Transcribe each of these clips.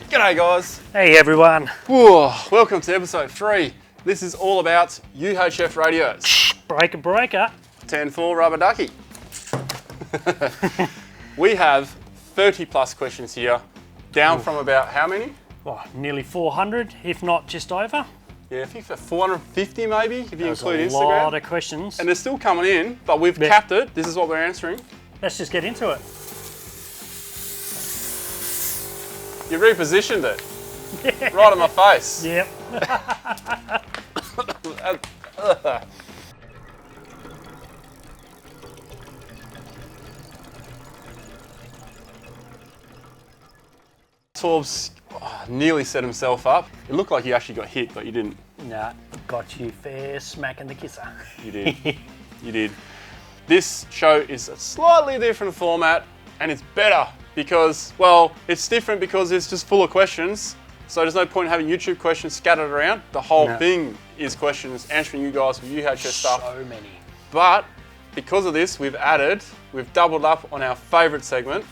G'day guys. Hey everyone. Whoa, welcome to episode 3. This is all about UHF radios. Breaker. 10-4 rubber ducky. We have 30 plus questions here, down from about how many? Oh, nearly 400, if not just over. Yeah, I think for 450 maybe, if you There's include a Instagram. lot of questions. And they're still coming in, but we've capped it. This is what we're answering. Let's just get into it. You repositioned it. Right on my face. Yep. Torbs nearly set himself up. It looked like he actually got hit, but you didn't. Nah, got you fair smack in the kisser. You did. You did. This show is a slightly different format, and it's better because, well, it's different because it's just full of questions. So there's no point in having YouTube questions scattered around. The whole thing is questions, answering you guys with UHF stuff. So many. But because of this, we've doubled up on our favourite segment.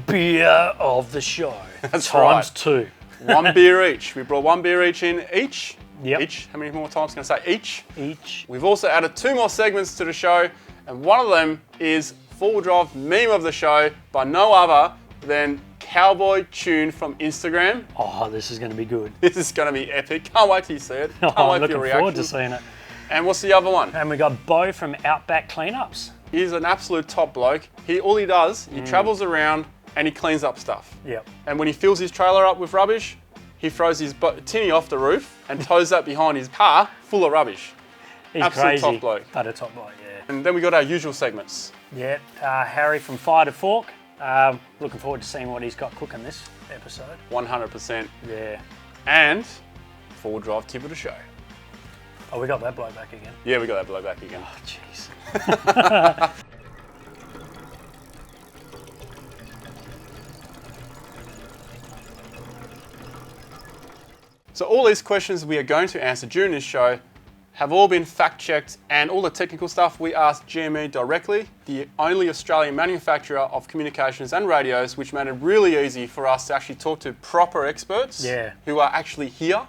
Beer of the show. That's Times right. 2. One beer each. We brought one beer each in each. Yep. Each. How many more times can I say each? Each. We've also added 2 more segments to the show, and one of them is four-wheel drive meme of the show by no other than Cowboy Tune from Instagram. Oh, this is going to be good. This is going to be epic. Can't wait till you see it. Can't I'm wait for looking your reaction. forward to seeing it. And what's the other one? And we got Bo from Outback Cleanups. He's an absolute top bloke. All he does, he travels around and he cleans up stuff. Yep. And when he fills his trailer up with rubbish, he throws his tinny off the roof and tows that behind his car full of rubbish. He's Absolute crazy. top bloke. But a top bloke, yeah. And then we got our usual segments. Yeah, Harry from Fire to Fork. Looking forward to seeing what he's got cooking this episode. 100%. Yeah. And four-wheel drive tip of the show. Oh, we got that bloke back again. Yeah, we got that blow back again. Oh, jeez. So all these questions we are going to answer during this show have all been fact-checked, and all the technical stuff we asked GME directly, the only Australian manufacturer of communications and radios, which made it really easy for us to actually talk to proper experts who are actually here.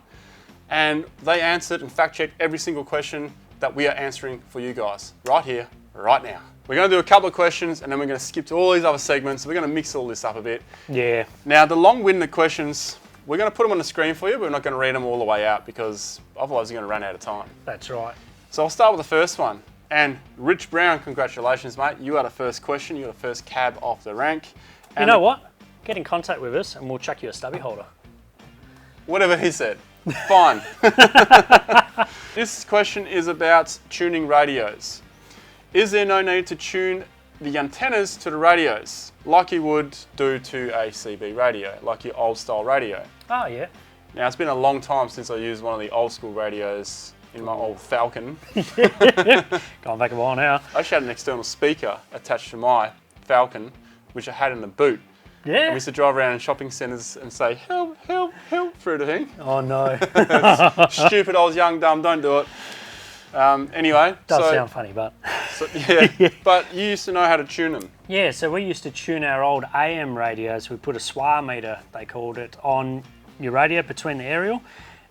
And they answered and fact-checked every single question that we are answering for you guys, right here, right now. We're going to do a couple of questions, and then we're going to skip to all these other segments. We're going to mix all this up a bit. Yeah. Now, the long-winded questions, we're going to put them on the screen for you, but we're not going to read them all the way out because otherwise we're going to run out of time. That's right. So I'll start with the first one. And Rich Brown, congratulations, mate. You are the first question. You are the first cab off the rank. And You know what? Get in contact with us and we'll chuck you a stubby holder. Whatever he said. Fine. This question is about tuning radios. Is there no need to tune the antennas to the radios like you would do to a CB radio, like your old style radio? Oh, yeah. Now, it's been a long time since I used one of the old school radios in my old Falcon. Going back a while now. I actually had an external speaker attached to my Falcon, which I had in the boot. And we Yeah. used to drive around in shopping centres and say, help, help, help, through the thing. Oh, no. Stupid, I was young, dumb, don't do it. Anyway. Does sound funny, but... Yeah, but you used to know how to tune them. Yeah, so we used to tune our old AM radios. We put a SWAR meter, they called it, on your radio between the Ariel,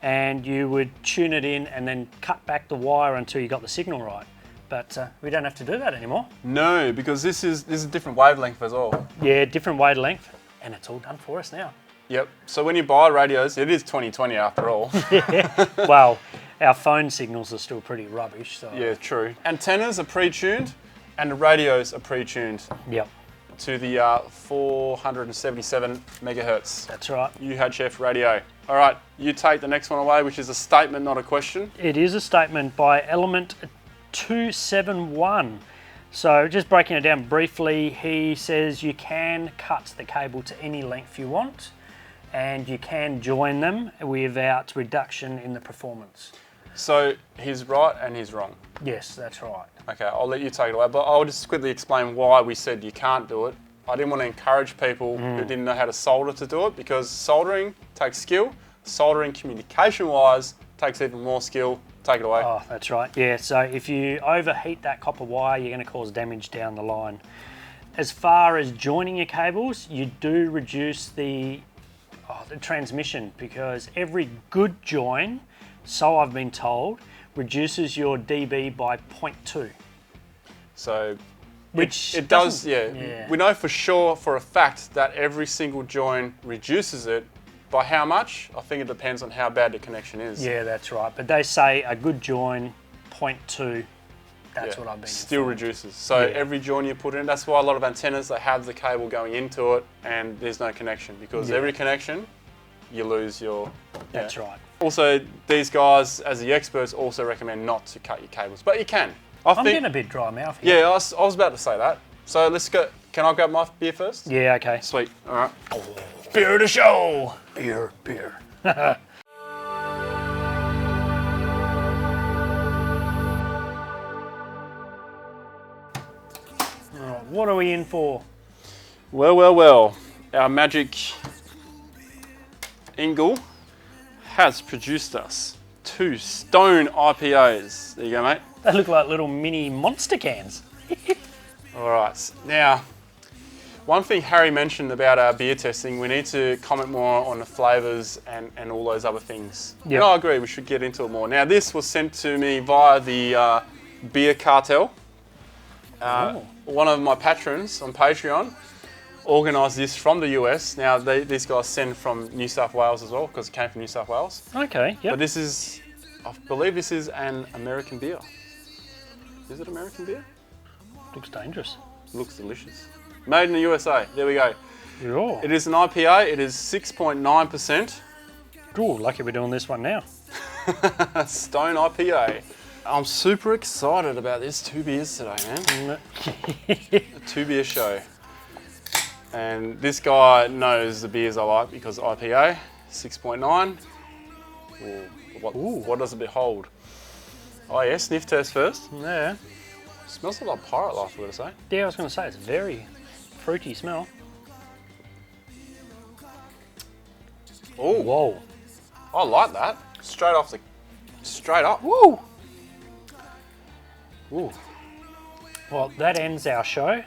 and you would tune it in and then cut back the wire until you got the signal right. But we don't have to do that anymore. No, because this is a different wavelength as well. Yeah, different wavelength, and it's all done for us now. Yep. So when you buy radios, it is 2020 after all. Well, our phone signals are still pretty rubbish. So. Yeah, true. Antennas are pre-tuned, and the radios are pre-tuned Yep, to the 477 megahertz that's right. UHF radio. All right, you take the next one away, which is a statement, not a question. It is a statement by Element 271. So just breaking it down briefly, he says you can cut the cable to any length you want, and you can join them without reduction in the performance. So he's right and he's wrong. Yes, that's right. Okay, I'll let you take it away, but I'll just quickly explain why we said you can't do it. I didn't want to encourage people who didn't know how to solder to do it, because soldering takes skill. Soldering communication-wise takes even more skill. Take it away. Oh, that's right. Yeah, so if you overheat that copper wire, you're going to cause damage down the line. As far as joining your cables, you do reduce the the transmission, because every good join, so I've been told, reduces your dB by 0.2. So Which it does, doesn't- yeah. We know for sure, for a fact, that every single join reduces it. By how much? I think it depends on how bad the connection is. Yeah, that's right. But they say a good join, 0.2. That's what I've been Still informed. reduces. So Yeah. every join you put in, that's why a lot of antennas, they have the cable going into it and there's no connection, because Yeah. every connection, you lose your... That's right. Also, these guys, as the experts, also recommend not to cut your cables, but you can. I'm getting a bit dry mouth here. Yeah, I was about to say that. So let's go. Can I grab my beer first? Yeah, okay. Sweet. All right. Beer to show. Beer. Alright, What are we in for? well. Our magic Ingle has produced us 2 Stone IPAs. There you go, mate. They look like little mini monster cans. All right. Now, one thing Harry mentioned about our beer testing, we need to comment more on the flavours and all those other things. Yep. And I agree, we should get into it more. Now, this was sent to me via the Beer Cartel. One of my patrons on Patreon organised this from the US. Now, these guys send from New South Wales as well, because it came from New South Wales. Okay, yep. But this is, I believe this is an American beer. Is it American beer? Looks dangerous. Looks delicious. Made in the USA. There we go. Yeah. It is an IPA. It is 6.9%. Ooh, lucky we're doing this one now. Stone IPA. I'm super excited about this 2 beers today, man. A 2 beer show. And this guy knows the beers I like, because IPA, 6.9. What does it hold? Oh yeah, sniff test first. Yeah. Smells a lot like Pirate Life, I'm going to say. Yeah, I was going to say, it's very fruity smell. Oh, Whoa. I like that. Straight up. Woo! Ooh, Well, that ends our show.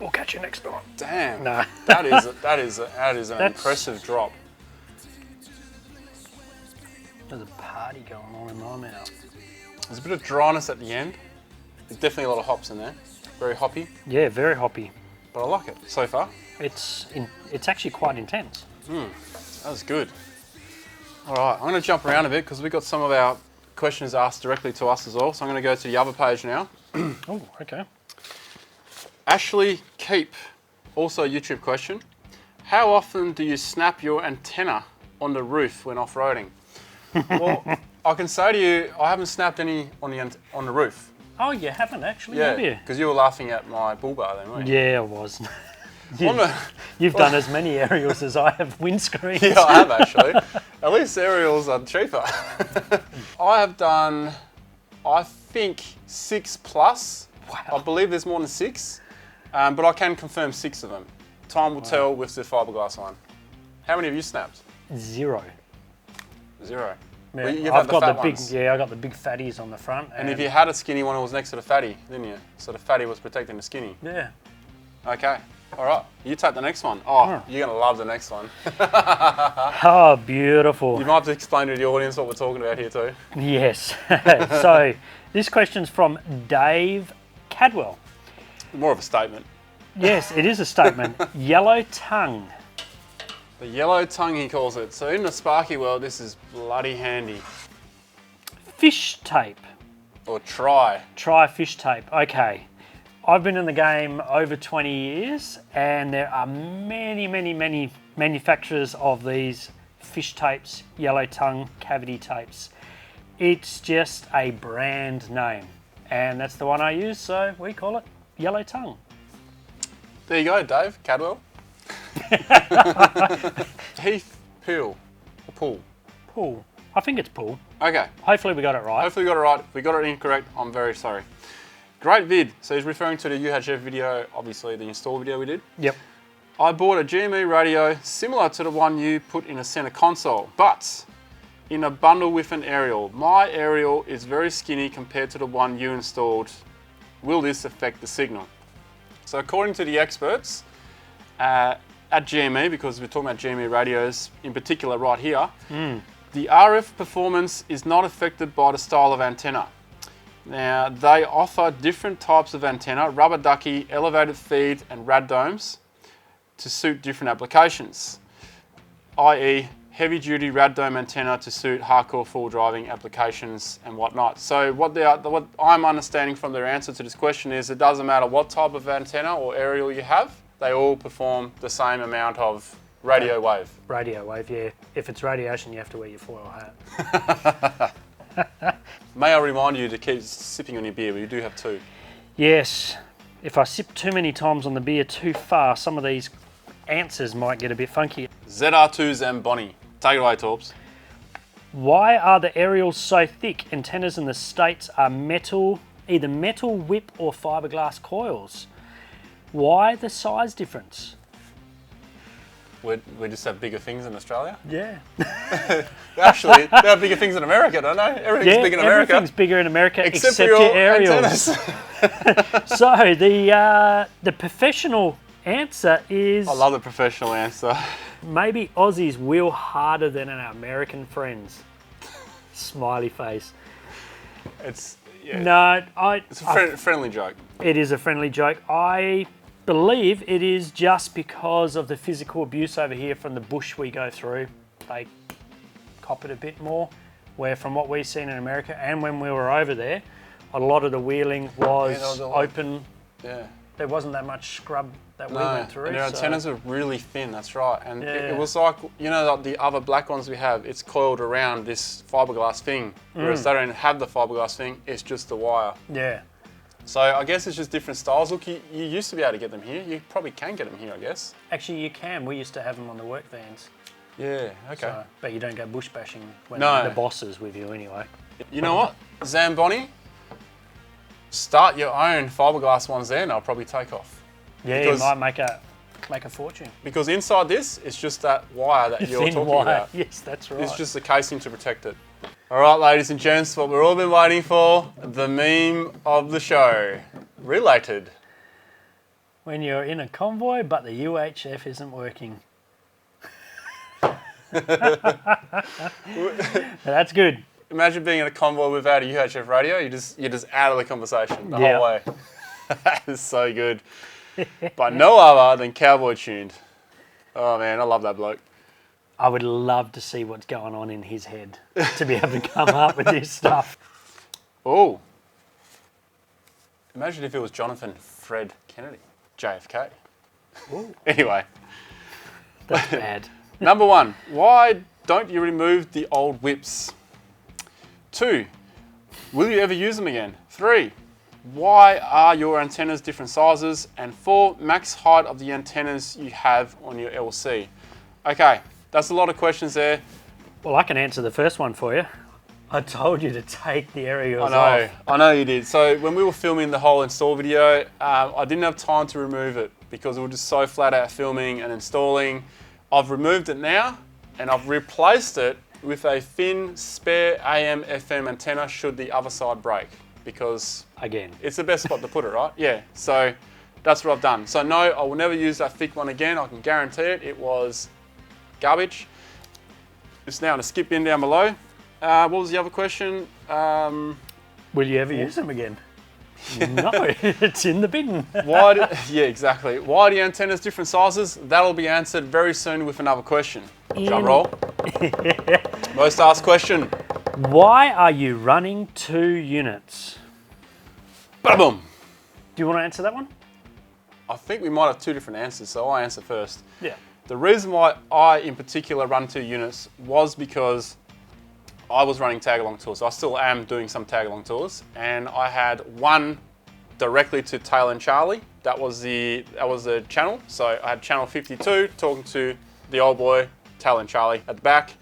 We'll catch you next time. damn. No. That is an That's- impressive drop. There's a party going on in my mouth. There's a bit of dryness at the end. There's definitely a lot of hops in there. Very hoppy, Yeah, very hoppy. but I like it so far. It's actually quite intense. That was good. All right, I'm going to jump around a bit because we've got some of our questions asked directly to us as well. So I'm going to go to the other page now. Oh, okay. Ashley Keep, also a YouTube question. How often do you snap your antenna on the roof when off-roading? Well, I can say to you, I haven't snapped any on the roof. Oh, you haven't actually, have you? because you were laughing at my bulbar then, weren't you? Yeah, I was. On the- You've done as many aerials as I have windscreens. Yeah, I have actually. At least Ariels are cheaper. I have done, I think, 6 plus. Wow. I believe there's more than 6, but I can confirm 6 of them. Time will tell with the fiberglass one. How many have you snapped? 0. 0. Yeah, Well, you've had I've got fat the big, ones. yeah, I got the big fatties on the front. And if you had a skinny one, it was next to the fatty, didn't you? So the fatty was protecting the skinny. yeah. Okay. All right. You take the next one. Oh, Alright. you're going to love the next one. Oh, beautiful. You might have to explain to the audience what we're talking about here too. Yes. So this question's from Dave Cadwell. More of a statement. Yes, it is a statement. Yellow tongue. The yellow tongue, he calls it. So in the Sparky world, this is bloody handy. Fish tape. Or try. Try fish tape. Okay. I've been in the game over 20 years, and there are many, many, many manufacturers of these fish tapes, yellow tongue, cavity tapes. It's just a brand name, and that's the one I use, so we call it yellow tongue. There you go, Dave Cadwell. Heath Peel. Or Pool. Pool. I think it's pool. Okay. Hopefully we got it right. Hopefully we got it right. If we got it incorrect, I'm very sorry. Great vid. So he's referring to the UHF video, obviously the install video we did. Yep. I bought a GME radio similar to the one you put in a center console, but in a bundle with an Ariel. My Ariel is very skinny compared to the one you installed. Will this affect the signal? So according to the experts, at GME, because we're talking about GME radios in particular right here, the RF performance is not affected by the style of antenna. Now, they offer different types of antenna, rubber ducky, elevated feed, and rad domes to suit different applications, i.e. heavy duty rad dome antenna to suit hardcore full driving applications and whatnot. So what I'm understanding from their answer to this question is it doesn't matter what type of antenna or aerial you have, they all perform the same amount of radio wave. Radio wave, yeah. If it's radiation, you have to wear your foil hat. May I remind you to keep sipping on your beer, but you do have two. Yes. If I sip too many times on the beer too fast, some of these answers might get a bit funky. ZR2 Zamboni. Take it away, Torps. Why are the aerials so thick? Antennas in the States are metal, either metal whip or fiberglass coils. Why the size difference? We just have bigger things in Australia? Yeah. Actually, they have bigger things in America, don't they? Everything's big in America. Everything's bigger in America except for your aerials. antennas. So the professional answer is... I love the professional answer. Maybe Aussies wheel harder than our American friends. Smiley face. It's... Yeah. No, It's a friendly joke. It is a friendly joke. I believe it is just because of the physical abuse over here from the bush we go through. They cop it a bit more, where from what we've seen in America and when we were over there, a lot of the wheeling was open. Yeah. There wasn't that much scrub that we went through. And their antennas are really thin, that's right. And Yeah. it was like, you know, like the other black ones we have, it's coiled around this fiberglass thing, whereas they don't have the fiberglass thing, it's just the wire. Yeah. So I guess it's just different styles. Look, you used to be able to get them here. You probably can get them here, I guess. Actually, you can. We used to have them on the work vans. Yeah, okay. So, but you don't go bush bashing when No. the boss is with you anyway. You know what? Zamboni, start your own fiberglass ones there and I'll probably take off. Yeah, Because- you might make a fortune. Because inside this, it's just that wire that you're Thin talking wire. about. Yes, that's right. It's just the casing to protect it. All right, ladies and gents, what we've all been waiting for, the meme of the show. Related. When you're in a convoy, but the UHF isn't working. That's good. Imagine being in a convoy without a UHF radio, you're just out of the conversation the Yeah. whole way. That is so good. But no other than Cowboy Tuned. Oh man, I love that bloke. I would love to see what's going on in his head to be able to come up with this stuff. Oh. Imagine if it was Jonathan Fred Kennedy, JFK. Ooh. Anyway, That's bad. number one, why don't you remove the old whips? 2, will you ever use them again? 3, why are your antennas different sizes? And 4, max height of the antennas you have on your LC. Okay, that's a lot of questions there. Well, I can answer the first one for you. I told you to take the aerials off. I know you did. So when we were filming the whole install video, I didn't have time to remove it because we were just so flat out filming and installing. I've removed it now and I've replaced it with a thin spare AM FM antenna should the other side break, because Again. it's the best spot to put it, right? Yeah, so that's what I've done. So no, I will never use that thick one again. I can guarantee it. It was garbage. It's now in a skip bin down below. What was the other question? Will you ever use them again? No, it's in the bin. Yeah, exactly. Why are the antennas different sizes? That'll be answered very soon with another question. Drum roll. Most asked question. Why are you running 2 units? Ba-boom. Do you want to answer that one? I think we might have 2 different answers, so I'll answer first. Yeah. The reason why I, in particular, run 2 units was because I was running tag-along tours. I still am doing some tag-along tours, and I had one directly to Tail and Charlie. That was the channel. So I had channel 52 talking to the old boy, Tail and Charlie at the back,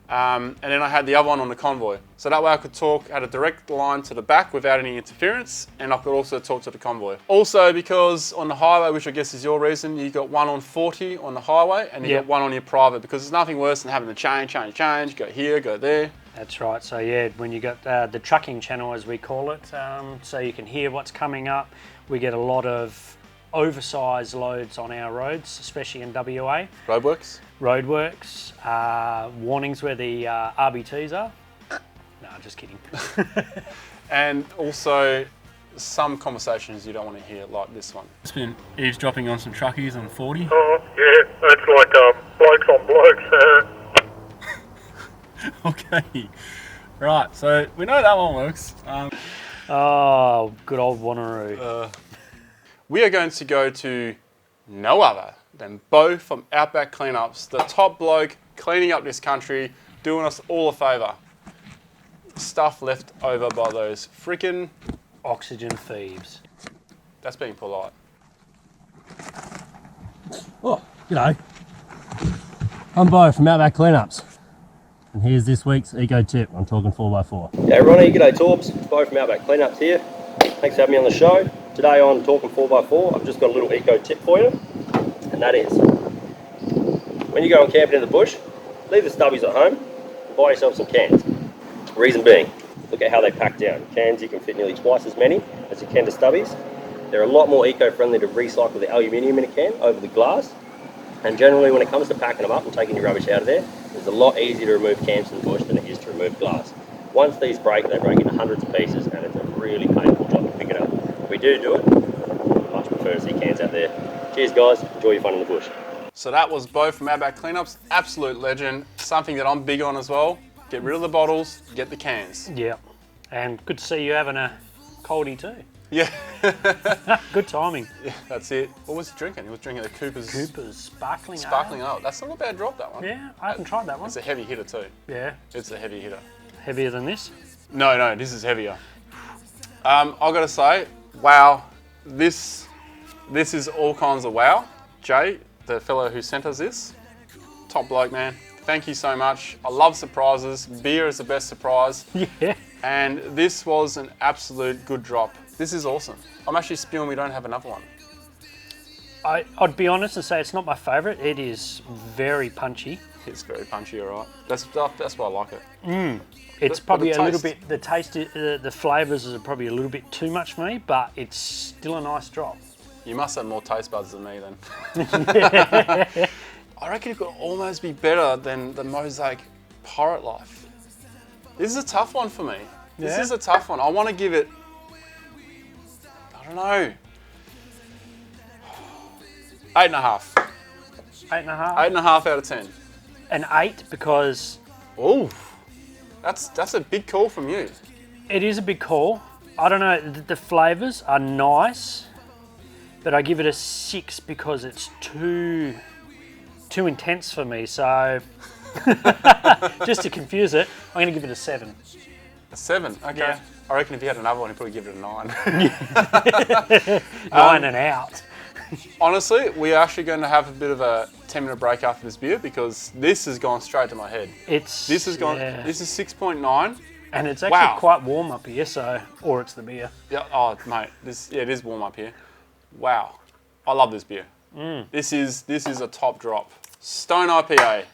and then I had the other one on the convoy. So that way I could had a direct line to the back without any interference, and I could also talk to the convoy. Also, because on the highway, which I guess is your reason, you got one on 40 on the highway, and you got one on your private, because there's nothing worse than having to change, go here, go there. That's right. So yeah, when you got the trucking channel, as we call it, so you can hear what's coming up. We get a lot of oversized loads on our roads, especially in WA. Roadworks? Roadworks, warnings where the RBTs are. No, just kidding. And also some conversations you don't want to hear, like this one. It's been eavesdropping on some truckies on 40. Oh, yeah, that's like blokes on blokes. Okay. Right, so we know that one works. Oh, good old Wanneroo. We are going to go to no other than Bo from Outback Cleanups, the top bloke cleaning up this country, doing us all a favour. Stuff left over by those freaking... Oxygen thieves. That's being polite. Oh, g'day. I'm Bo from Outback Cleanups. And here's this week's eco tip. I'm talking 4x4. Yeah, Ronnie, g'day Torbs. It's Bo from Outback Cleanups here. Thanks for having me on the show. Today on Talking 4x4, I've just got a little eco tip for you. And that is, when you go and camping in the bush, leave the stubbies at home and buy yourself some cans. Reason being, look at how they pack down. Cans, you can fit nearly twice as many as you can to stubbies. They're a lot more eco-friendly to recycle the aluminium in a can over the glass. And generally, when it comes to packing them up and taking your rubbish out of there, it's a lot easier to remove cans from the bush than it is to remove glass. Once these break, they break into hundreds of pieces, and it's a really painful job to pick it up. If we do it, I much prefer to see cans out there. Cheers, guys. Enjoy your fun in the bush. So that was Bo from Outback Cleanups, absolute legend. Something that I'm big on as well. Get rid of the bottles, get the cans. Yeah. And good to see you having a coldie too. Yeah. Good timing. Yeah, that's it. What was he drinking? He was drinking a Cooper's Sparkling Sparkling Ale. Ale. That's not a bad drop, that one. Yeah, I haven't tried that one. It's a heavy hitter too. Yeah. It's a heavy hitter. Heavier than this? No, this is heavier. I've got to say, wow, this is all kinds of wow. Jay, the fellow who sent us this, top bloke, man. Thank you so much. I love surprises. Beer is the best surprise. Yeah. And this was an absolute good drop. This is awesome. I'm actually spewing we don't have another one. I'd be honest and say it's not my favourite. It is very punchy. It's very punchy, all right. That's why I like it. It's But probably the a little taste- bit, the taste, the flavours are probably a little bit too much for me, but it's still a nice drop. You must have more taste buds than me then. I reckon it could almost be better than the Mosaic Pirate Life. This is a tough one for me. This Yeah? is a tough one. I want to give it, I don't know, 8.5. 8.5. 8.5 out of 10. An 8 because Oh, that's a big call from you. it is a big call. I don't know, the flavours are nice, but I give it a 6 because it's too intense for me. So just to confuse it, I'm going to give it a 7. A 7, okay. Yeah. I reckon if you had another one, you'd probably give it a 9. 9 and out. Honestly, we're actually going to have a bit of a 10-minute break after this beer because this has gone straight to my head. This This is 6.9. and it's actually quite warm up here, so or it's the beer. Yeah, oh mate, it is warm up here. Wow, I love this beer. This is a top drop. Stone IPA.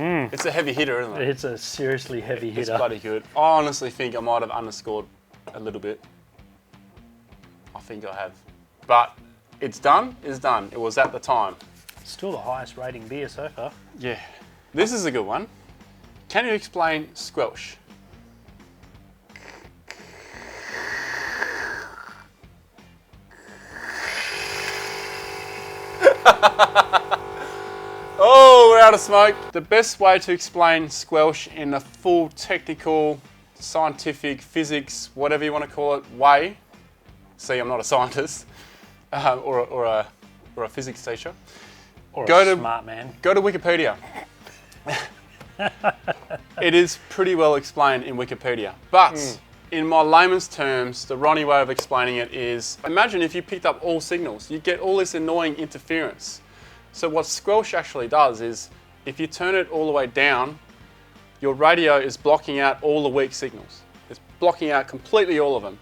It's a heavy hitter, isn't it? It's a seriously heavy It's hitter. bloody good. I honestly think I might have underscored a little bit. I think I have, but it's done. It's done. It was at the time. Still the highest rating beer so far. Yeah, this is a good one. Can you explain squelch? Oh, we're out of smoke. The best way to explain squelch in a full technical, scientific, physics, whatever you want to call it, way. See, I'm not a scientist or a physics teacher. Or Go a to- smart man. Go to Wikipedia. It is pretty well explained in Wikipedia. But in my layman's terms, the Ronnie way of explaining it is, imagine if you picked up all signals, you get all this annoying interference. So what squelch actually does is, if you turn it all the way down, your radio is blocking out all the weak signals. It's blocking out completely all of them.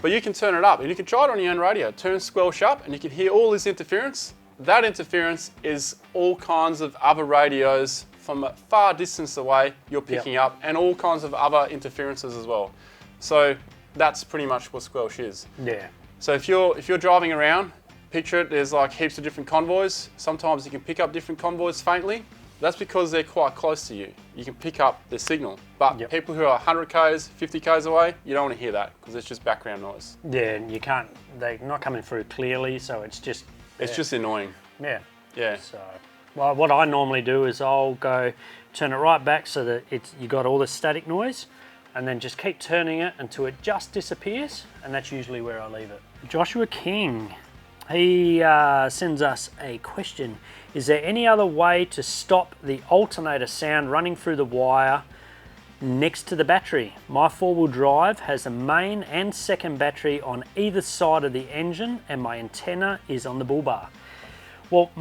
But you can turn it up, and you can try it on your own radio. Turn squelch up, and you can hear all this interference. That interference is all kinds of other radios from a far distance away you're picking up, and all kinds of other interferences as well. So that's pretty much what squelch is. Yeah. So if you're driving around, picture it, there's like heaps of different convoys. Sometimes you can pick up different convoys faintly. That's because they're quite close to you. You can pick up the signal. But people who are 100 k's, 50 k's away, you don't want to hear that because it's just background noise. Yeah, and you can't, they're not coming through clearly, so it's just... It's just annoying. Yeah. Yeah. So, well, what I normally do is I'll go turn it right back so that you got all the static noise, and then just keep turning it until it just disappears, and that's usually where I leave it. Joshua King, he sends us a question. Is there any other way to stop the alternator sound running through the wire next to the battery? My four-wheel drive has the main and second battery on either side of the engine, and my antenna is on the bulbar. Well,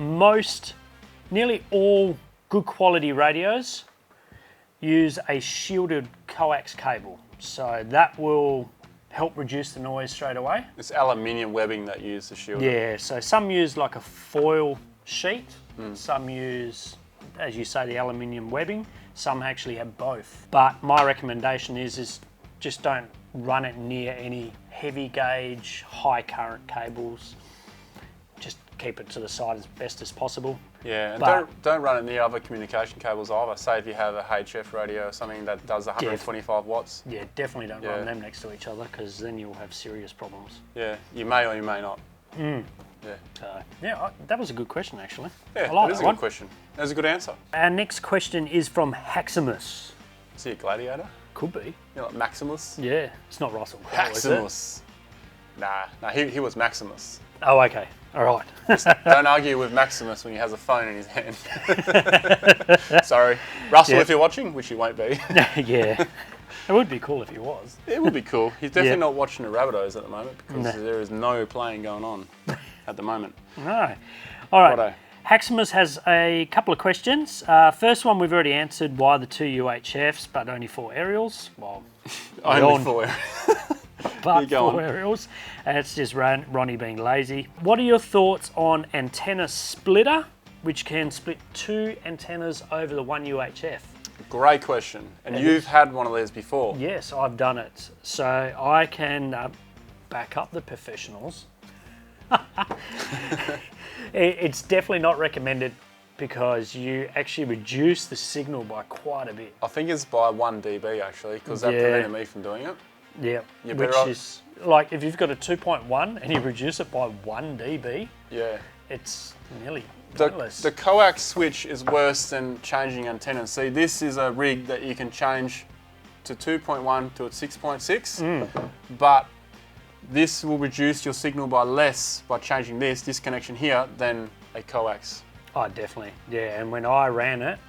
nearly all good quality radios use a shielded coax cable, so that will help reduce the noise straight away. It's aluminium webbing that you use to shield it. Yeah, so some use like a foil sheet, some use, as you say, the aluminium webbing, some actually have both. But my recommendation is just don't run it near any heavy gauge, high current cables. Just keep it to the side as best as possible. Yeah, and don't run it near other communication cables either. Say if you have a UHF radio or something that does 125 watts. Yeah, definitely don't run them next to each other because then you'll have serious problems. Yeah, you may or you may not. Yeah. That was a good question actually. Yeah, I like that is that a one. good question. That's a good answer. Our next question is from Haximus. Is he a gladiator? Could be. You know, like Maximus? Yeah, it's not Russell Crowe, is it? Maximus. Nah, he was Maximus. Oh, okay. All right. Don't argue with Maximus when he has a phone in his hand. Sorry. Russell, if you're watching, which you won't be. Yeah. It would be cool if he was. It would be cool. He's definitely not watching the Rabbitohs at the moment because there is no playing going on at the moment. No. All right. Righto. Haximus has a couple of questions. First one we've already answered, why the 2 UHFs but only 4 Ariels? Well, Only 4. but 4 Ariels. And it's just Ronnie being lazy. What are your thoughts on antenna splitter, which can split 2 antennas over the 1 UHF? Great question. And you've had one of these before. Yes, I've done it. So I can back up the professionals. It's definitely not recommended because you actually reduce the signal by quite a bit. I think it's by 1 dB actually, because that prevented me from doing it. Yeah, You're which better is like if you've got a 2.1 and you reduce it by 1 dB, it's nearly pointless. The coax switch is worse than changing antennas. See, this is a rig that you can change to 2.1 to 6.6, but this will reduce your signal by less by changing this connection here than a coax. Oh, definitely. Yeah, and when I ran it,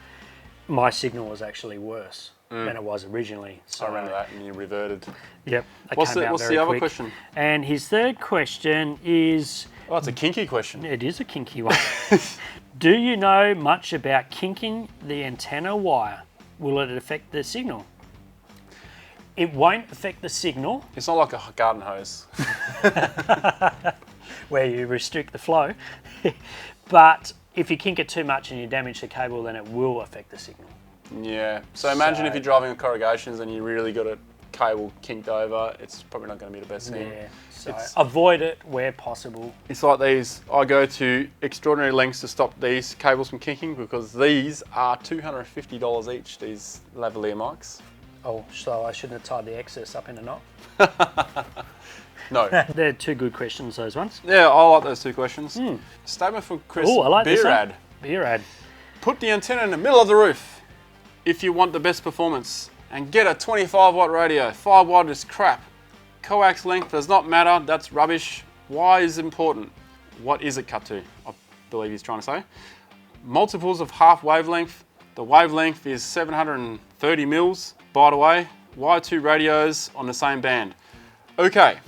my signal was actually worse than it was originally. So, I remember that, and you reverted. Yep. What's the other question? And his third question is... Oh, it's a kinky question. It is a kinky one. Do you know much about kinking the antenna wire? Will it affect the signal? It won't affect the signal. It's not like a garden hose. Where you restrict the flow. But if you kink it too much and you damage the cable, then it will affect the signal. Yeah. So imagine if you're driving on corrugations and you really got a cable kinked over, it's probably not going to be the best thing. Yeah. So avoid it where possible. It's like these. I go to extraordinary lengths to stop these cables from kinking because these are $250 each, these lavalier mics. Oh, so I shouldn't have tied the excess up in a knot? No. They're 2 good questions, those ones. Yeah, I like those 2 questions. Statement from Chris. Oh, I like this one. Beerad. Beerad. Put the antenna in the middle of the roof if you want the best performance and get a 25 watt radio. 5 watt is crap. Coax length does not matter. That's rubbish. Why is it important? What is it cut to? I believe he's trying to say. Multiples of half wavelength. The wavelength is 730 mils. By the way, why 2 radios on the same band? Okay,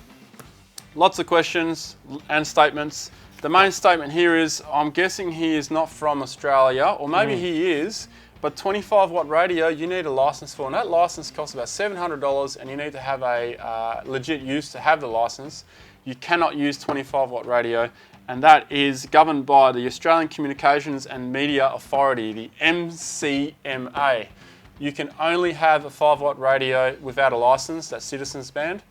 lots of questions and statements. The main statement here is, I'm guessing he is not from Australia, or maybe he is, but 25 watt radio you need a license for, and that license costs about $700, and you need to have a legit use to have the license. You cannot use 25 watt radio, and that is governed by the Australian Communications and Media Authority, the MCMA. You can only have a 5 watt radio without a license, that's citizens band.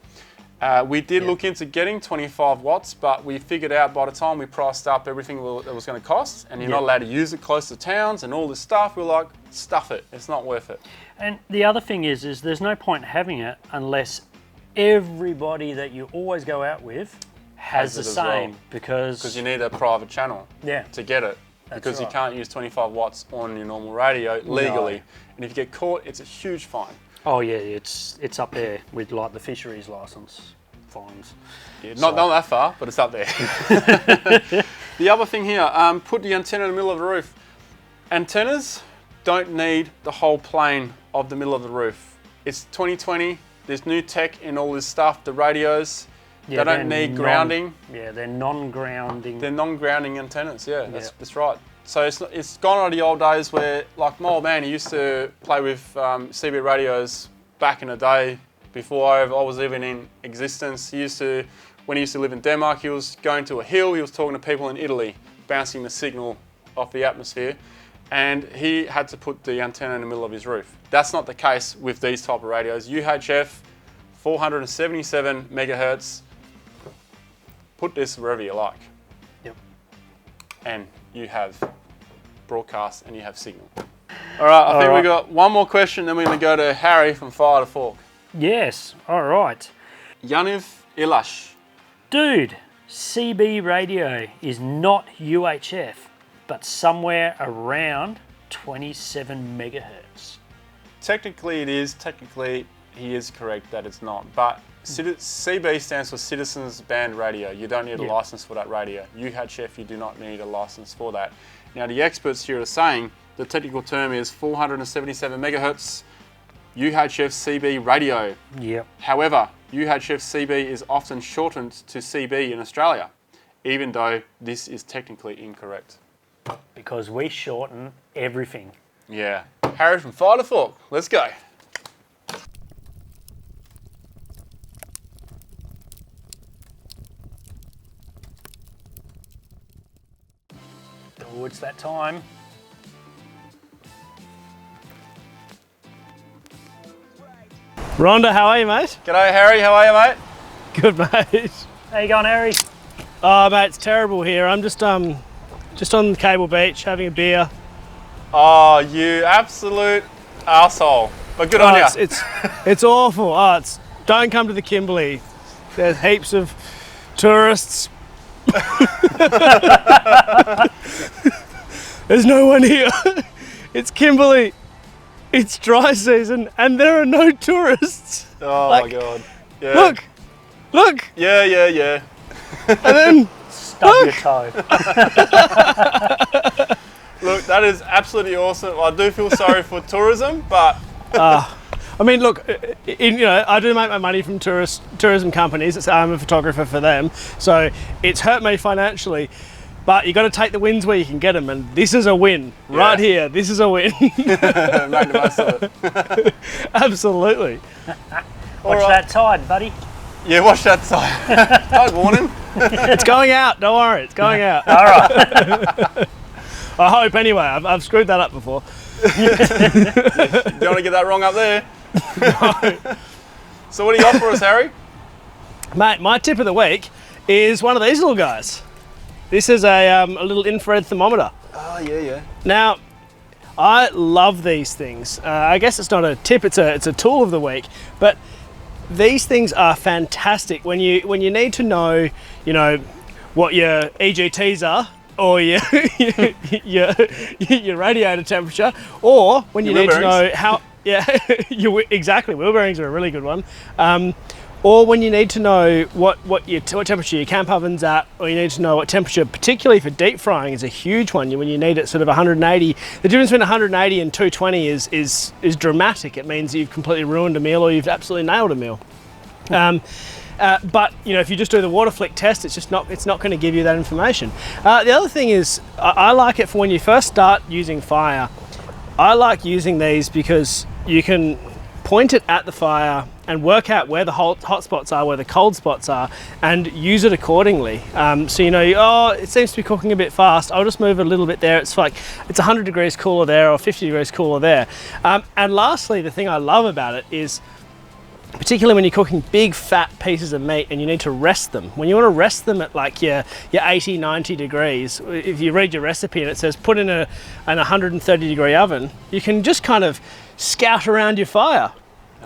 We did look into getting 25 watts, but we figured out by the time we priced up everything it was going to cost, and you're not allowed to use it close to towns and all this stuff, we're like, stuff it. It's not worth it. And the other thing is there's no point having it unless everybody that you always go out with has the same, because you need a private channel to get it. Because you can't use 25 watts on your normal radio legally. No. And if you get caught, it's a huge fine. Oh yeah, it's up there with like the fisheries license fines. Yeah, not that far, but it's up there. The other thing here, put the antenna in the middle of the roof. Antennas don't need the whole plane of the middle of the roof. It's 2020, there's new tech in all this stuff, the radios. They don't need grounding. They're non-grounding. They're non-grounding antennas, that's right. So it's gone on the old days where, like my old man, he used to play with CB radios back in the day before I was even in existence. When he used to live in Denmark, he was going to a hill, he was talking to people in Italy, bouncing the signal off the atmosphere, and he had to put the antenna in the middle of his roof. That's not the case with these type of radios. UHF, 477 megahertz. Put this wherever you like. Yep. And you have broadcast and you have signal. All right, I think we got one more question, then we're going to go to Harry from Fire to Fork. Yes, all right. Yaniv Ilash. Dude, CB radio is not UHF, but somewhere around 27 megahertz. Technically it is, technically he is correct that it's not, but CB stands for Citizens Band Radio. You don't need a license for that radio. UHF, you do not need a license for that. Now the experts here are saying the technical term is 477 megahertz UHF CB radio. Yep. However, UHF CB is often shortened to CB in Australia, even though this is technically incorrect. Because we shorten everything. Yeah. Harry from Fire to Fork, let's go. Oh, it's that time. Rhonda, how are you, mate? G'day Harry, how are you, mate? Good, mate. How you going, Harry? Oh, mate, it's terrible here. I'm just on the Cable Beach having a beer. Oh, you absolute arsehole. But good on you. It's awful. Don't come to the Kimberley. There's heaps of tourists. There's no one here. It's Kimberley. It's dry season and there are no tourists. Oh my God. Yeah. Look. Yeah. And then Stub your toe. Look, that is absolutely awesome. I do feel sorry for tourism, but I mean, look, I do make my money from tourism companies. I'm a photographer for them, so it's hurt me financially. But you got to take the wins where you can get them, and this is a win right here. This is a win. make the most of it. Absolutely. Watch that tide, buddy. Yeah, watch that side. Tide warning. It's going out. Don't worry, it's going out. All right. I hope anyway. I've screwed that up before. You don't want to get that wrong up there. No. So what do you got for us, Harry? Mate, my tip of the week is one of these little guys. This is a little infrared thermometer. Oh, yeah. Now, I love these things. I guess it's not a tip, it's a tool of the week, but these things are fantastic when you need to know, what your EGTs are, or your radiator temperature, or when you need to know how. Yeah, exactly. Wheel bearings are a really good one. Or when you need to know what temperature your camp oven's at, or you need to know what temperature, particularly for deep frying, is a huge one. When you need it sort of 180, the difference between 180 and 220 is dramatic. It means you've completely ruined a meal, or you've absolutely nailed a meal. But if you just do the water flick test, it's not going to give you that information. The other thing is, I like it for when you first start using fire. I like using these because you can point it at the fire and work out where the hot spots are, where the cold spots are, and use it accordingly. So it seems to be cooking a bit fast. I'll just move it a little bit there. It's like it's 100 degrees cooler there, or 50 degrees cooler there. And lastly, the thing I love about it is particularly when you're cooking big fat pieces of meat and you need to rest them. When you want to rest them at like your 80, 90 degrees, if you read your recipe and it says put in an 130 degree oven, you can just kind of scout around your fire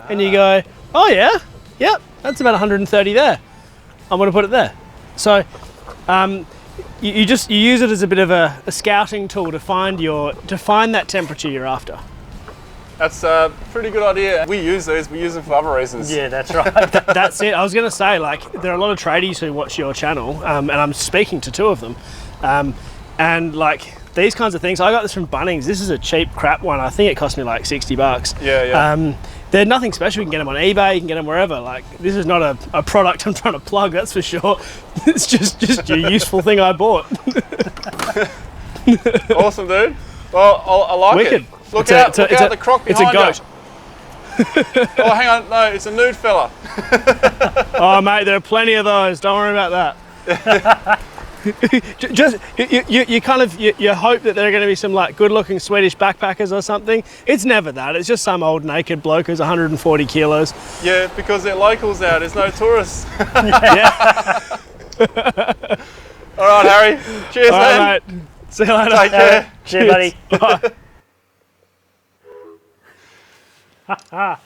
and you go, oh yeah, yep, that's about 130 there. I'm going to put it there. So you use it as a bit of a scouting tool to find that temperature you're after. That's a pretty good idea. We use these, we use them for other reasons. Yeah, that's right. That's it. I was going to say, like, there are a lot of tradies who watch your channel, and I'm speaking to two of them, and like these kinds of things. I got this from Bunnings. This is a cheap crap one. I think it cost me like $60. Yeah. They're nothing special. You can get them on eBay. You can get them wherever. Like, this is not a product I'm trying to plug. That's for sure. It's just a useful thing I bought. Awesome, dude. Well, I like Wicked. it. Look out the croc behind It's a goat. you. Oh, hang on. No, it's a nude fella. Oh, mate, there are plenty of those. Don't worry about that. Just you hope that there are going to be some like good-looking Swedish backpackers or something. It's never that. It's just some old naked bloke who's 140 kilos. Yeah, because they're locals now. There's no tourists. Yeah. All right, Harry. Cheers, All man. right, mate. See you later. Take care. Cheers, buddy. Bye.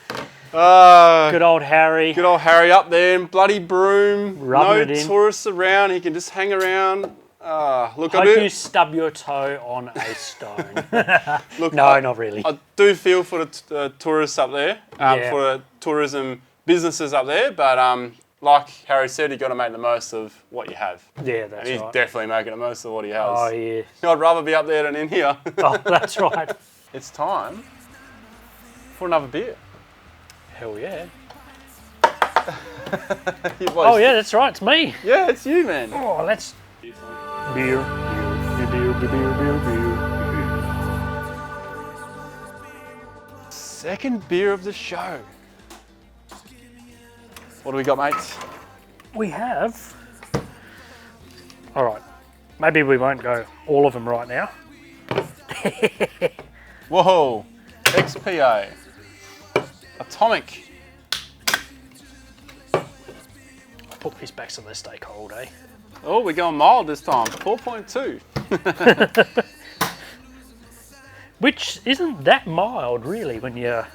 Good old Harry. Good old Harry up there in bloody broom. Rubbing no it in. tourists around. He can just hang around. Look, Hope you stub your toe on a stone. Look, No, not really. I do feel for the tourists up there, Yeah. for the tourism businesses up there, but like Harry said, you got to make the most of what you have. Yeah, And that's he's right. definitely making the most of what he has. Oh, yeah. I'd rather be up there than in here. Oh, that's right. It's time for another beer. Hell yeah. Oh Oh, yeah, that's right. It's me. Yeah, it's you, man. Oh, let's... Beer. Second beer of the show. What do we got, mates? We have... All right. Maybe we won't go all of them right now. Whoa, XPA. Atomic. Put this back so they stay cold, eh? Oh, we're going mild this time. 4.2. Which isn't that mild, really, when you're...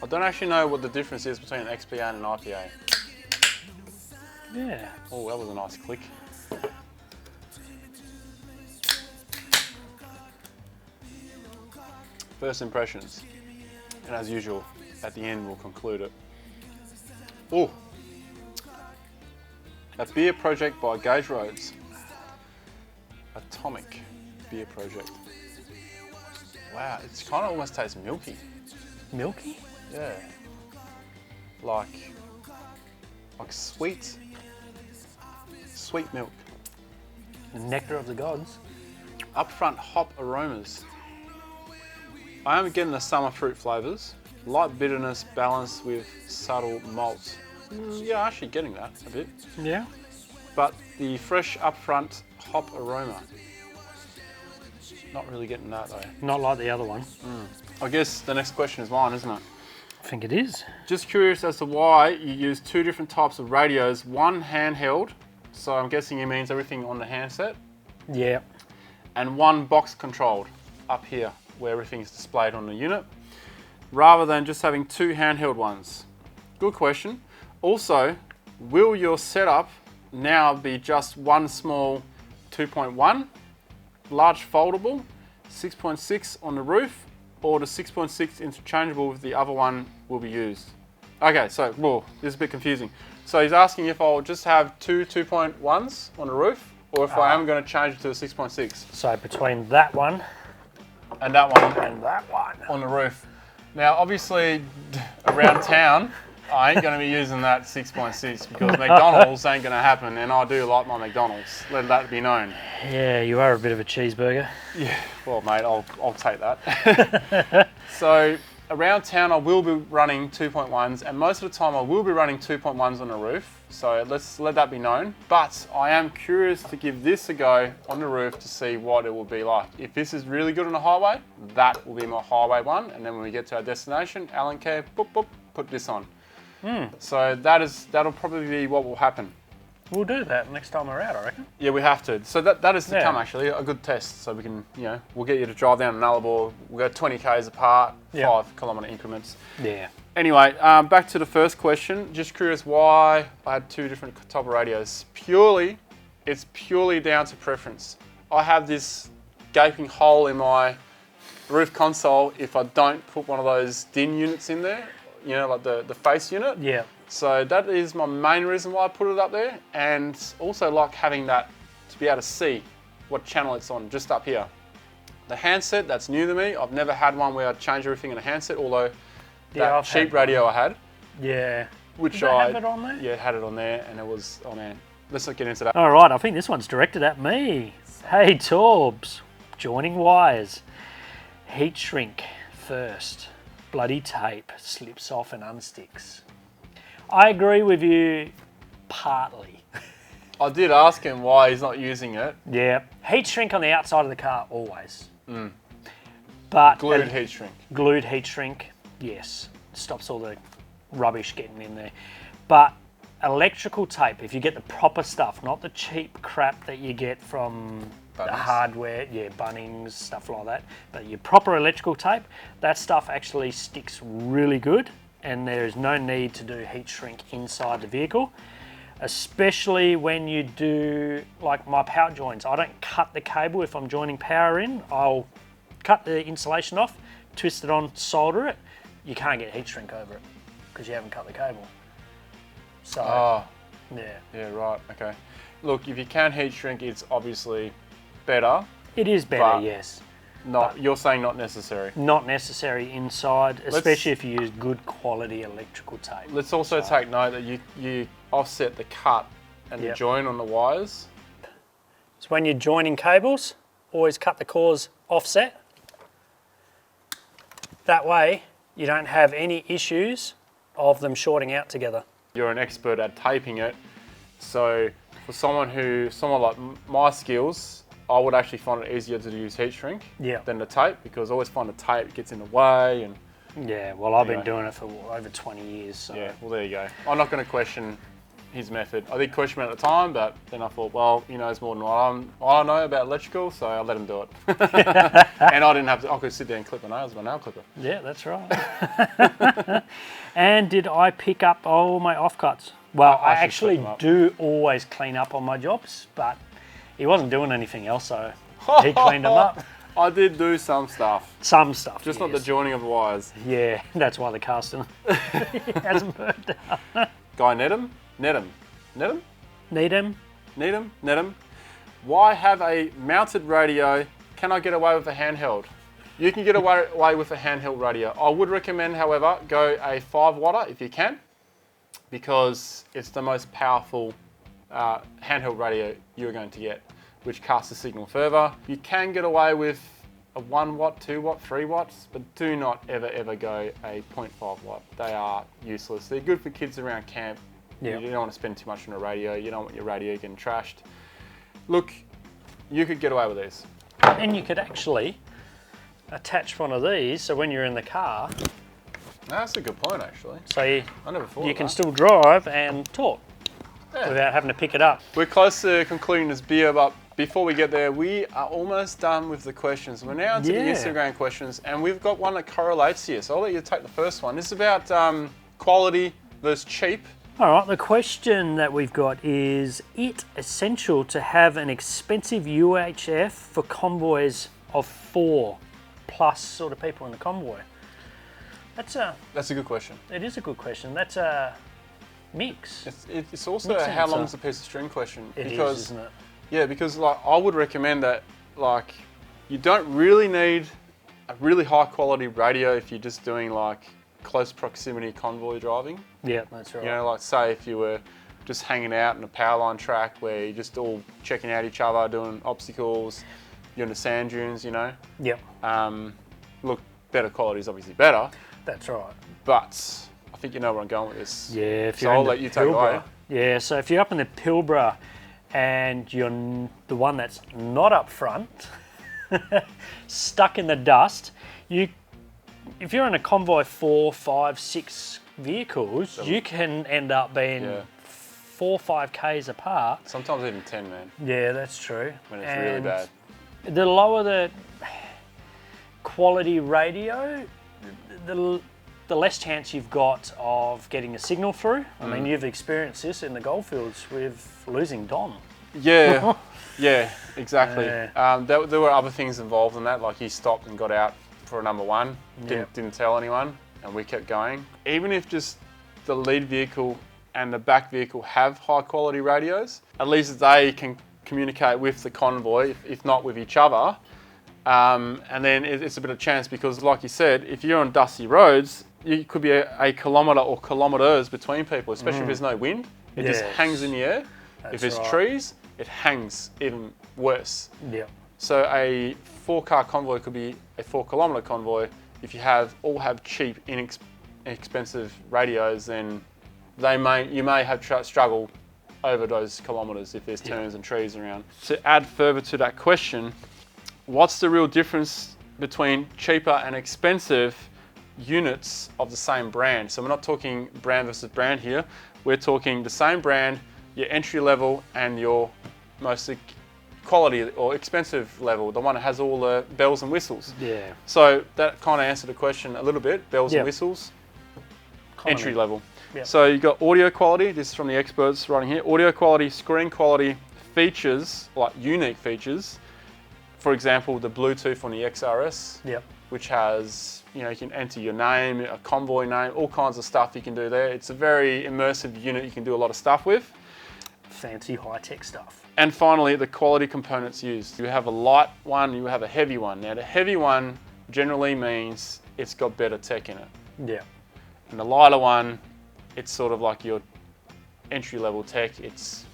I don't actually know what the difference is between an XPA and an IPA. Yeah. Oh, that was a nice click. First impressions. And as usual, at the end we'll conclude it. Oh, a beer project by Gage Roads. Atomic beer project. Wow, it's kind of almost tastes milky. Milky? Yeah. Like sweet milk. The nectar of the gods. Upfront hop aromas. I am getting the summer fruit flavours. Light bitterness balanced with subtle malt. Yeah, actually getting that a bit. Yeah. But the fresh upfront hop aroma. Not really getting that though. Not like the other one. I guess the next question is mine, isn't it? I think it is. Just curious as to why you use two different types of radios. One handheld, so I'm guessing he means everything on the handset, Yeah. and one box controlled up here where everything is displayed on the unit, rather than just having two handheld ones. Good question. Also, will your setup now be just one small 2.1, large foldable, 6.6 on the roof, or the 6.6 interchangeable with the other one will be used? Okay, so, whoa, this is a bit confusing. So he's asking if I'll just have two 2.1s on the roof, or if I am going to change it to a 6.6. So between that one And that one and that one. on the roof. Now, obviously, around town, I ain't going to be using that 6.6 because McDonald's ain't going to happen, and I do like my McDonald's. Let that be known. Yeah, you are a bit of a cheeseburger. Yeah, well, mate, I'll take that. So, around town, I will be running 2.1s, and most of the time, I will be running 2.1s on the roof. So let's let that be known. But I am curious to give this a go on the roof to see what it will be like. If this is really good on the highway, that will be my highway one. And then when we get to our destination, Allen Care, boop, boop, put this on. So that'll probably be what will happen. We'll do that next time we're out, I reckon. Yeah, we have to. So that is to Yeah. come, actually, a good test. So we can, we'll get you to drive down to Nullarbor. We'll go 20 k's apart, Yeah. 5-kilometre increments. Yeah. Anyway, back to the first question. Just curious why I had 2 different type of radios. It's purely down to preference. I have this gaping hole in my roof console if I don't put one of those DIN units in there, like the face unit. Yeah. So that is my main reason why I put it up there, and also like having that to be able to see what channel it's on just up here. The handset, that's new to me. I've never had one where I change everything in a handset, although that I've cheap had radio I had, Yeah. which Did they I have it on there? yeah had it on there, and it was, oh man, let's not get into that. All right, I think this one's directed at me. Hey, Torbs. Joining wires. Heat shrink first. Bloody tape slips off and unsticks. I agree with you partly. I did ask him why he's not using it. Yeah. Heat shrink on the outside of the car, always. But Glued heat shrink. Glued heat shrink, yes. Stops all the rubbish getting in there. But electrical tape, if you get the proper stuff, not the cheap crap that you get from the Bunnings. hardware, Bunnings, stuff like that. But your proper electrical tape, that stuff actually sticks really good, and there is no need to do heat shrink inside the vehicle, especially when you do like my power joins. I don't cut the cable if I'm joining power in. I'll cut the insulation off, twist it on, solder it. You can't get heat shrink over it because you haven't cut the cable. So, Oh, yeah. right, okay. Look, if you can heat shrink, it's obviously better. It is better, But- yes. You're saying not necessary. Not necessary inside, especially if you use good quality electrical tape. Let's also take note that you offset the cut and the Yep. join on the wires. So when you're joining cables, always cut the cores offset. That way, you don't have any issues of them shorting out together. You're an expert at taping it, so for someone like my skills, I would actually find it easier to use heat shrink Yeah. than the tape, because I always find the tape gets in the way, and Yeah, well, I've been Anyway. doing it for over 20 years. So. yeah, well there you go. I'm not going to question his method. I did question him at the time, but then I thought, well, he knows more than I know about electrical, so I let him do it. And I didn't have to, I could sit there and clip my nails with my nail clipper. Yeah, that's right. And did I pick up all my offcuts? Well, I should actually clip them up. do always clean up on my jobs, but he wasn't doing anything else, so he cleaned them up. I did do some stuff, Some stuff, just not the yes. joining of the wires. Yeah, that's why the car's still hasn't burned out. Guy Nedham? Nedham. Nedham? Need him? Nedham. Why have a mounted radio? Can I get away with a handheld? You can get away with a handheld radio. I would recommend, however, go a 5-watter if you can, because it's the most powerful handheld radio you're going to get, which casts the signal further. You can get away with a 1 watt, 2 watt, 3 watts, but do not ever go a 0.5 watt. They are useless. They're good for kids around camp. Yeah. You don't want to spend too much on a radio. You don't want your radio getting trashed. Look, you could get away with these. And you could actually attach one of these, so when you're in the car, That's a good point, actually. so I never thought you of can that. still drive and talk Yeah. without having to pick it up. We're close to concluding this beer, but before we get there, we are almost done with the questions. We're now into the Yeah. Instagram questions, and we've got one that correlates here. So I'll let you take the first one. This is about quality versus cheap. All right, the question that we've got is it essential to have an expensive UHF for convoys of 4 plus sort of people in the convoy? That's a good question. It is a good question. That's a mix. It's also Makes a how sense, long's a piece of string question. It is, because isn't it? yeah, because like I would recommend that like you don't really need a really high quality radio if you're just doing like close proximity convoy driving. Yeah, that's right. You know, like say if you were just hanging out in a power line track where you're just all checking out each other, doing obstacles, you're in the sand dunes, you know. Yep, Look, better quality is obviously better, that's right. but I think you know where I'm going with this. Yeah, if So you're I'll in the let you take it away. Pilbara. Yeah, so if you're up in the Pilbara and you're the one that's not up front, stuck in the dust, if you're in a convoy 4, 5, 6 vehicles, you can end up being 4 or 5 Ks apart. Sometimes even 10, man, Yeah, that's true. when it's really bad. The lower the quality radio, the less chance you've got of getting a signal through. I mean, you've experienced this in the goldfields with losing Don. Yeah, yeah, exactly. Yeah. There were other things involved in that, like he stopped and got out for a number 1, Yep. didn't tell anyone, and we kept going. Even if just the lead vehicle and the back vehicle have high quality radios, at least they can communicate with the convoy, if not with each other. And then it's a bit of chance because, like you said, if you're on dusty roads, you could be a kilometre or kilometres between people, especially if there's no wind. It just Yes. hangs in the air. That's if there's right. trees, it hangs even worse. Yeah. So a 4-car convoy could be a 4-kilometre convoy. If you all have cheap, inexpensive radios, then you may have struggle over those kilometres if there's turns and trees around. To add further to that question, what's the real difference between cheaper and expensive units of the same brand? So we're not talking brand versus brand here. We're talking the same brand, your entry level and your most quality or expensive level, the one that has all the bells and whistles. Yeah. So that kind of answered the question a little bit, bells Yep. and whistles, Economy. entry level. Yep. So you got audio quality, this is from the experts writing here, audio quality, screen quality, features, like unique features. For example, the Bluetooth on the XRS, Yep. which has, you can enter your name, a convoy name, all kinds of stuff you can do there. It's a very immersive unit you can do a lot of stuff with. Fancy high-tech stuff. And finally, the quality components used. You have a light one, you have a heavy one. Now the heavy one generally means it's got better tech in it. Yeah. And the lighter one, it's sort of like your entry-level tech. It's,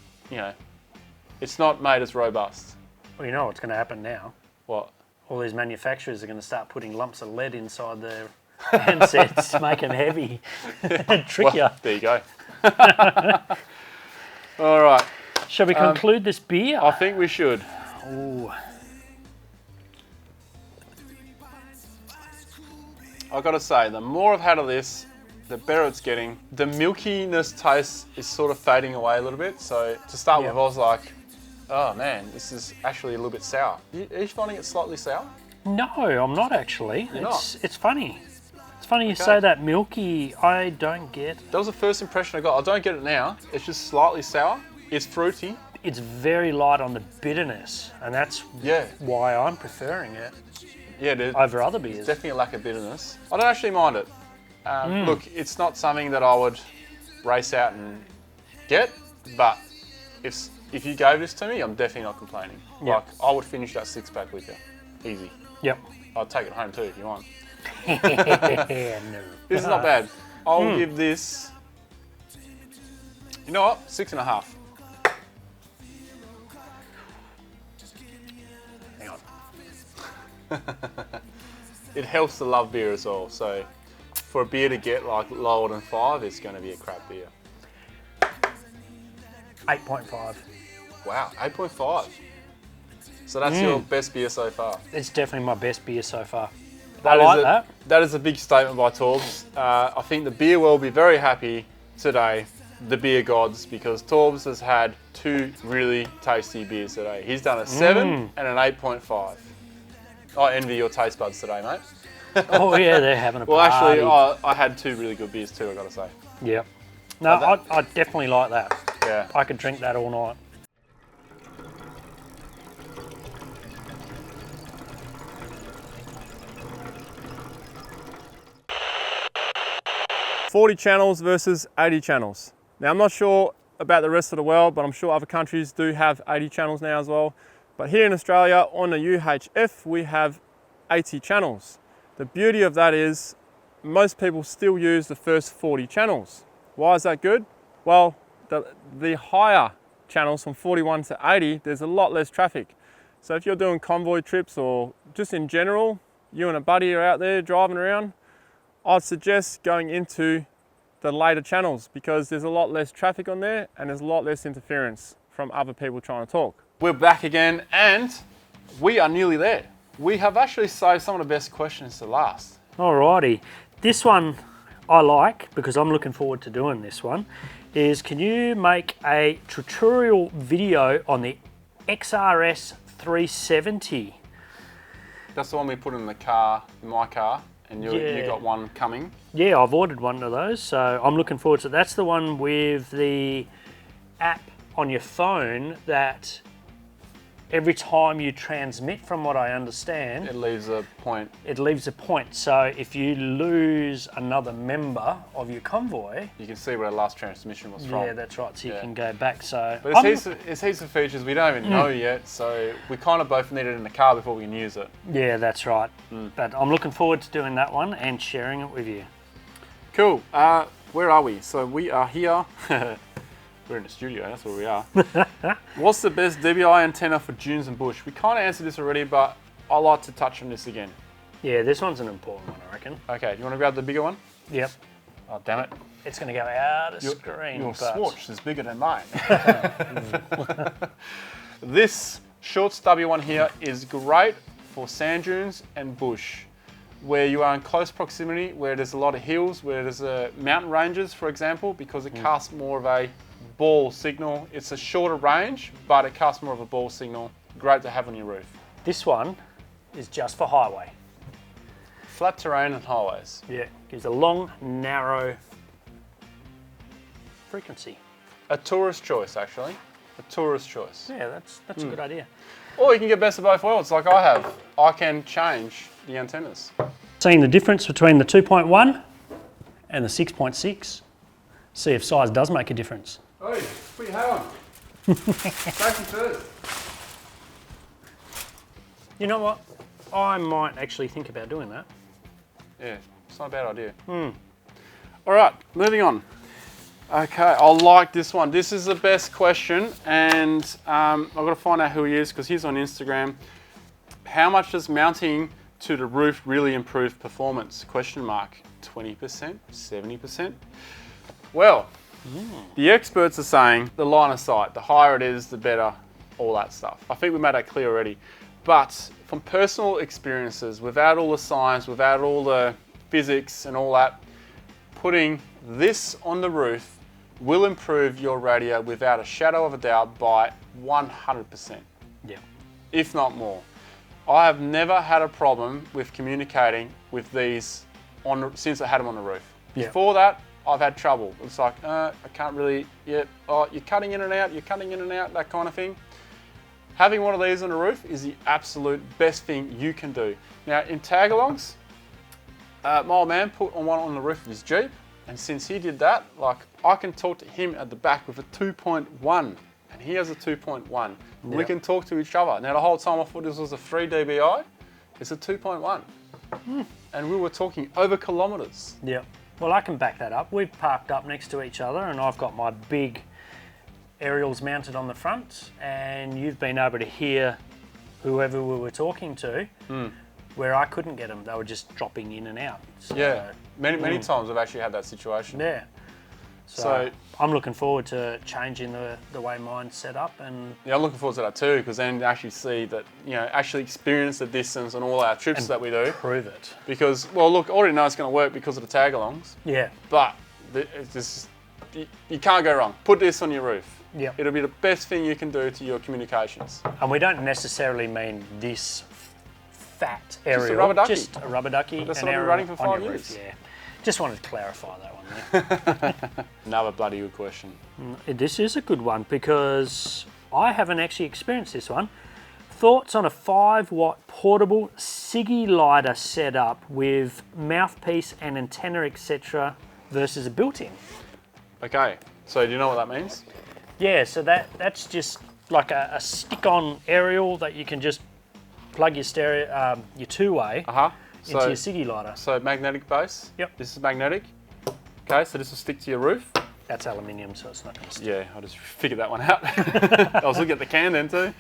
it's not made as robust. Well, you know what's going to happen now? What? All these manufacturers are going to start putting lumps of lead inside their handsets, make them heavy, trick you. There you go. All right. Shall we conclude this beer? I think we should. Ooh. I've got to say, the more I've had of this, the better it's getting. The milkiness taste is sort of fading away a little bit. So to start with, I was like, oh man, this is actually a little bit sour. Are you finding it slightly sour? No, I'm not actually. You're not? It's funny. It's funny you Okay. say that. Milky, I don't get. That was the first impression I got. I don't get it now. It's just slightly sour. It's fruity. It's very light on the bitterness, and that's Yeah. why I'm preferring it Yeah, there's over other beers. definitely a lack of bitterness. I don't actually mind it. Look, it's not something that I would race out and get, but if you gave this to me, I'm definitely not complaining. Yeah. Like, I would finish that 6-pack with you. Easy. Yep. I'd take it home too if you want. No. This is not bad. I'll give this, you know what, 6.5. Hang on. It helps to love beer as well. So for a beer to get like lower than 5, it's going to be a crap beer. 8.5. Wow, 8.5. So that's your best beer so far. It's definitely my best beer so far. That I is like that. That is a big statement by Torbs. I think the beer world will be very happy today, the beer gods, because Torbs has had 2 really tasty beers today. He's done a 7 and an 8.5. I envy your taste buds today, mate. Oh yeah, they're having a Well, party. actually, I had 2 really good beers too, I've got to say. Yep. No, I definitely like that. Yeah. I could drink that all night. .40 channels versus 80 channels. Now I'm not sure about the rest of the world, but I'm sure other countries do have 80 channels now as well. But here in Australia on the UHF we have 80 channels. The beauty of that is most people still use the first 40 channels. Why is that good? Well, the higher channels from 41 to 80, there's a lot less traffic. So if you're doing convoy trips or just in general, you and a buddy are out there driving around, I'd suggest going into the later channels because there's a lot less traffic on there and there's a lot less interference from other people trying to talk. We're back again and we are nearly there. We have actually saved some of the best questions to last. Alrighty. This one I like, because I'm looking forward to doing this one, is can you make a tutorial video on the XRS 370? That's the one we put in the car, in my car, and you got one coming. Yeah, I've ordered one of those, so I'm looking forward to it. That's the one with the app on your phone that every time you transmit, from what I understand, It leaves a point. it leaves a point. So if you lose another member of your convoy, You can see where the last transmission was from. yeah, that's right, so you Yeah. can go back. So But it's heaps of features we don't even know yet, so we kind of both need it in the car before we can use it. yeah, that's right. But I'm looking forward to doing that one and sharing it with you. Cool. Where are we? So we are here. We're in the studio, that's where we are. What's the best DBI antenna for dunes and bush? We kind of answered this already, but I like to touch on this again. Yeah, this one's an important one, I reckon. Okay, do you want to grab the bigger one? Yep. Oh, damn it. It's going to go out of screen. Your but swatch is bigger than mine. This short stubby one here is great for sand dunes and bush, where you are in close proximity, where there's a lot of hills, where there's mountain ranges, for example, because it casts more of a ball signal. It's a shorter range, but it casts more of a ball signal. Great to have on your roof. This one is just for highway. Flat terrain and highways. Yeah, gives a long, narrow frequency. A tourist choice, actually. A tourist choice. Yeah, that's a good idea. Or you can get best of both worlds, like I have. I can change the antennas. Seeing the difference between the 2.1 and the 6.6. See if size does make a difference. Hey, put your hat on. Safety first. You know what? I might actually think about doing that. Yeah, it's not a bad idea. All right, moving on. Okay, I like this one. This is the best question, and I've got to find out who he is because he's on Instagram. How much does mounting to the roof really improve performance? Question mark. 20%? 70%? Well, the experts are saying the line of sight, the higher it is, the better, all that stuff. I think we made that clear already. But from personal experiences, without all the science, without all the physics and all that, putting this on the roof will improve your radio without a shadow of a doubt by 100%, Yeah. if not more. I have never had a problem with communicating with these since I had them on the roof. Yeah. Before that, I've had trouble. It's like, I can't really, you're cutting in and out, that kind of thing. Having one of these on the roof is the absolute best thing you can do. Now, in tag-alongs, my old man put one on the roof of his Jeep, and since he did that, like, I can talk to him at the back with a 2.1, and he has a 2.1. We can talk to each other. Now, the whole time I thought this was a 3 dBi, it's a 2.1. And we were talking over kilometres. Yeah. Well, I can back that up. We've parked up next to each other, and I've got my big Ariels mounted on the front, and you've been able to hear whoever we were talking to, where I couldn't get them. They were just dropping in and out. So, Yeah, many times I've actually had that situation. Yeah. So I'm looking forward to changing the way mine's set up, and Yeah, I'm looking forward to that too, because then you actually see that, actually experience the distance on all our trips that we do. prove it. Because, well, look, I already know it's going to work because of the tag-alongs, Yeah. but it's just, you can't go wrong. Put this on your roof. Yeah. It'll be the best thing you can do to your communications. And we don't necessarily mean this fat Ariel. rubber ducky. Just a rubber ducky. That's an what I've been Ariel running for on 5 your years. roof, yeah. Just wanted to clarify that one there. Another bloody good question. This is a good one because I haven't actually experienced this one. Thoughts on a 5-watt portable ciggy lighter setup with mouthpiece and antenna, etc., versus a built-in? Okay, so do you know what that means? Yeah, so that's just like a stick-on aerial that you can just plug your stereo, your two-way into your ciggy lighter. So magnetic base. Yep. This is magnetic. Okay, so this will stick to your roof. That's aluminium, so it's not going to stick. Yeah, I just figured that one out. I was looking at the can then too.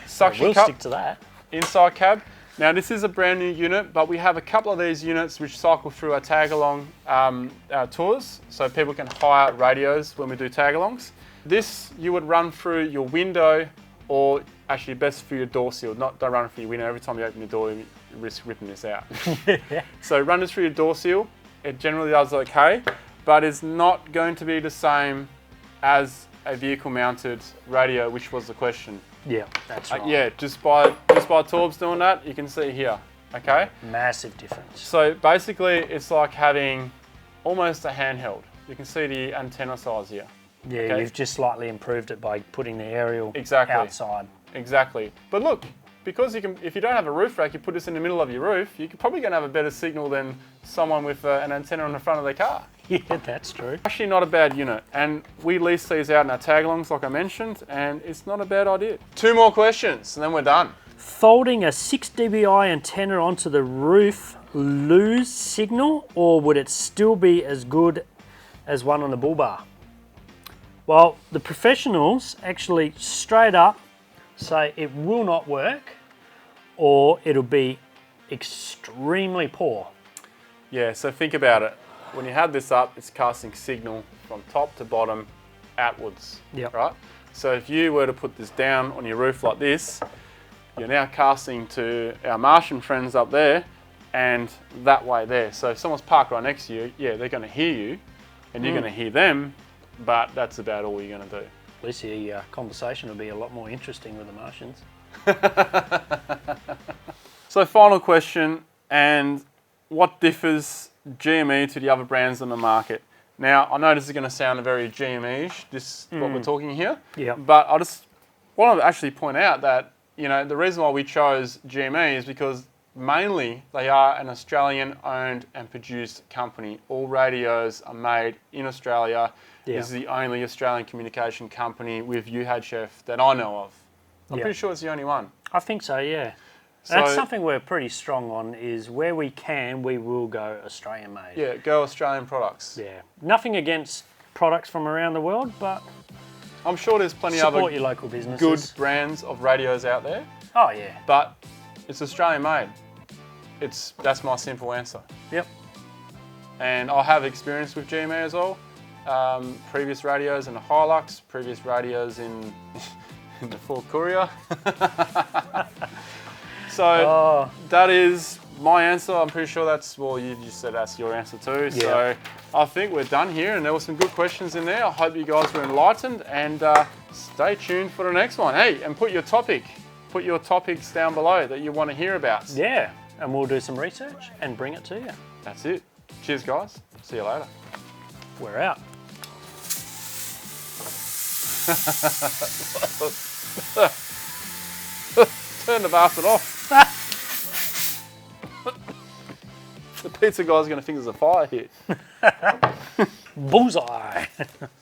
Suction We'll cup, stick to that. inside cab. Now this is a brand new unit, but we have a couple of these units which cycle through our tag-along tours, so people can hire radios when we do tag-alongs. This you would run through your window, or actually best for your door seal. Don't run it through your window. Every time you open your door, you risk ripping this out. So run this through your door seal. it generally does okay, but it's not going to be the same as a vehicle mounted radio, which was the question. Yeah, that's right. Yeah, just by Torbs doing that, you can see here, okay? Massive difference. So basically it's like having almost a handheld. You can see the antenna size here. Yeah, Okay. you've just slightly improved it by putting the aerial Exactly. outside. Exactly. But look, because if you don't have a roof rack, you put this in the middle of your roof, you're probably going to have a better signal than someone with an antenna on the front of their car. Yeah, that's true. Actually not a bad unit, and we lease these out in our tag-alongs like I mentioned, and it's not a bad idea. 2 more questions and then we're done. Folding a 6 dBi antenna onto the roof lose signal, or would it still be as good as one on the bulbar? Well, the professionals actually straight up say it will not work, or it'll be extremely poor. Yeah, so think about it. When you have this up, it's casting signal from top to bottom outwards, Yep. right? So if you were to put this down on your roof like this, you're now casting to our Martian friends up there and that way there. So if someone's parked right next to you, yeah, they're going to hear you and you're going to hear them, but that's about all you're going to do. At least the conversation will be a lot more interesting with the Martians. So final question, and what differs GME to the other brands on the market? Now, I know this is going to sound very GME-ish, what we're talking here, Yeah. but I just want to actually point out that, you know, the reason why we chose GME is because mainly they are an Australian-owned and produced company. All radios are made in Australia. Yeah. This is the only Australian communication company with UHF that I know of. I'm Yeah. pretty sure it's the only one. I think so, yeah. So, That's something we're pretty strong on, is where we can, we will go Australian made. yeah, go Australian products. Yeah. Nothing against products from around the world, but I'm sure there's plenty support other your local businesses. good brands of radios out there, Oh, yeah. but it's Australian made. That's my simple answer. Yep. And I have experience with GME as well. Previous radios in the Hilux, previous radios in the Ford Courier. So that is my answer. I'm pretty sure that's, well, you just said that's your answer too. Yeah. So I think we're done here, and there were some good questions in there. I hope you guys were enlightened, and stay tuned for the next one. Hey, and put your topics down below that you want to hear about. Yeah. And we'll do some research and bring it to you. That's it. Cheers, guys. See you later. We're out. Turn the bastard off. The pizza guy's going to think there's a fire here. Bullseye.